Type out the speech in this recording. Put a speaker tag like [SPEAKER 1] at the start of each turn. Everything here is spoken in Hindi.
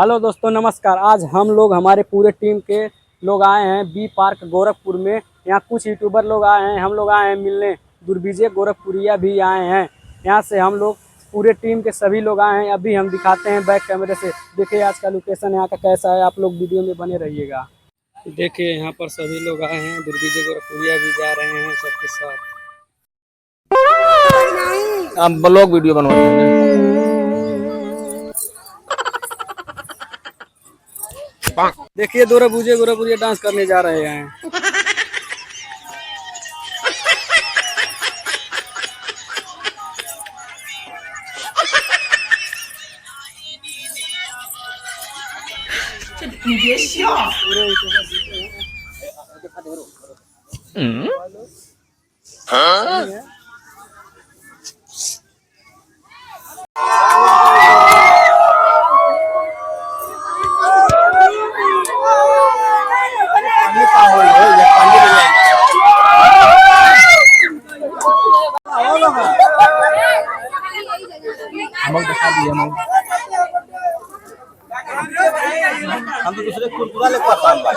[SPEAKER 1] हेलो दोस्तों, नमस्कार। आज हम लोग हमारे पूरे टीम के लोग आए हैं बी पार्क गोरखपुर में। यहाँ कुछ यूट्यूबर लोग आए हैं, हम लोग आए हैं मिलने। दुर्विजय गोरखपुरिया भी आए हैं। यहाँ से हम लोग पूरे टीम के सभी लोग आए हैं। अभी हम दिखाते हैं बैक कैमरे से। देखिए आज का लोकेशन यहाँ का कैसा है, आप लोग वीडियो में बने रहिएगा। देखिए यहाँ पर सभी लोग आए हैं, दुर्विजय गोरखपुरिया भी जा रहे हैं सबके साथ।
[SPEAKER 2] आप ब्लॉग वीडियो बनवा रहे हैं।
[SPEAKER 1] देखिए दुर्विजय गोरखपुरिया डांस करने जा रहे हैं।
[SPEAKER 2] हम तो दूसरे कुरकुरा ले परेशान बा।